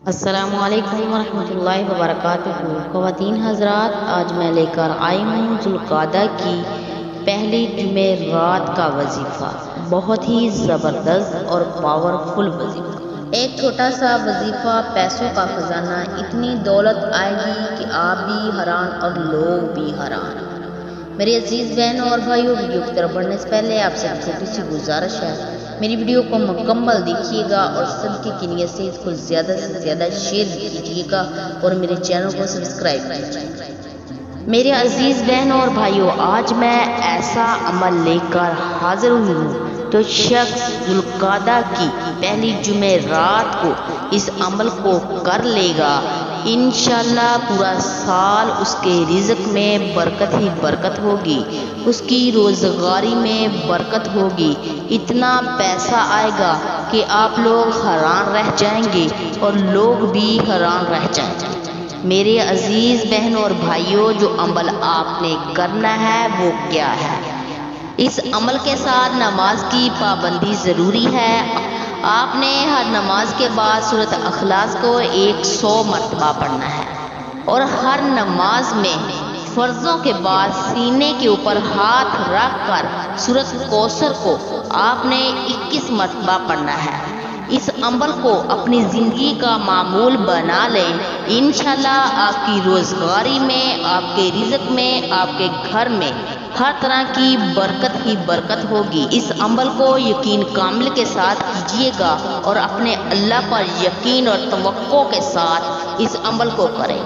السلام علیکم ورحمۃ اللہ وبرکاتہ۔ خواتین حضرات، آج میں لے کر آئی ہوں ذوالقعدہ کی پہلی جمعرات کا وظیفہ، بہت ہی زبردست اور پاورفل وظیفہ۔ ایک چھوٹا سا وظیفہ، پیسوں کا خزانہ، اتنی دولت آئے گی کہ آپ بھی حیران اور لوگ بھی حیران۔ میرے عزیز بہنوں اور بھائیوں، ویڈیو کی طرف بڑھنے سے پہلے آپ سے چھوٹی سی گزارش ہے، میری ویڈیو کو مکمل دیکھیے گا اور صدقے کی نیت سے اس کو زیادہ سے زیادہ شیئر کیجیے گا اور میرے چینل کو سبسکرائب کیجیے گا۔ میرے عزیز بہنوں اور بھائیوں، آج میں ایسا عمل لے کر حاضر ہوں تو شخص ذوالقعدہ کی پہلی جمعرات کو اس عمل کو کر لے گا، انشاءاللہ پورا سال اس کے رزق میں برکت ہی برکت ہوگی، اس کی روزگاری میں برکت ہوگی، اتنا پیسہ آئے گا کہ آپ لوگ حیران رہ جائیں گے اور لوگ بھی حیران رہ جائیں گے۔ میرے عزیز بہنوں اور بھائیوں، جو عمل آپ نے کرنا ہے وہ کیا ہے؟ اس عمل کے ساتھ نماز کی پابندی ضروری ہے۔ آپ نے ہر نماز کے بعد سورۃ اخلاص کو 100 مرتبہ پڑھنا ہے، اور ہر نماز میں فرضوں کے بعد سینے کے اوپر ہاتھ رکھ کر سورۃ کوثر کو آپ نے 21 مرتبہ پڑھنا ہے۔ اس عمل کو اپنی زندگی کا معمول بنا لیں، انشاءاللہ آپ کی روزگاری میں، آپ کے رزق میں، آپ کے گھر میں ہر طرح کی برکت ہی برکت ہوگی۔ اس عمل کو یقین کامل کے ساتھ کیجیے گا اور اپنے اللہ پر یقین اور توقع کے ساتھ اس عمل کو کریں۔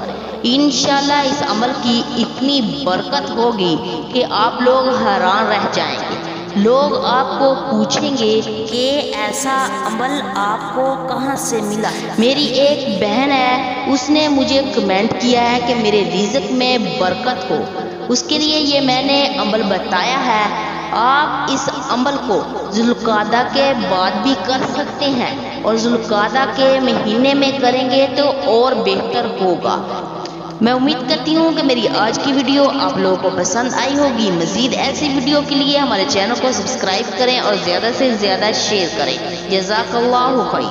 انشاءاللہ اس عمل کی اتنی برکت ہوگی کہ آپ لوگ حیران رہ جائیں گے۔ لوگ آپ کو پوچھیں گے کہ ایسا عمل آپ کو کہاں سے ملا؟ میری ایک بہن ہے، اس نے مجھے کمنٹ کیا ہے کہ میرے رزق میں برکت ہو، اس کے لیے یہ میں نے عمل بتایا ہے۔ آپ اس عمل کو ذوالقعدہ کے بعد بھی کر سکتے ہیں، اور ذوالقعدہ کے مہینے میں کریں گے تو اور بہتر ہوگا۔ میں امید کرتی ہوں کہ میری آج کی ویڈیو آپ لوگوں کو پسند آئی ہوگی۔ مزید ایسی ویڈیو کے لیے ہمارے چینل کو سبسکرائب کریں اور زیادہ سے زیادہ شیئر کریں۔ جزاک اللہ خیر۔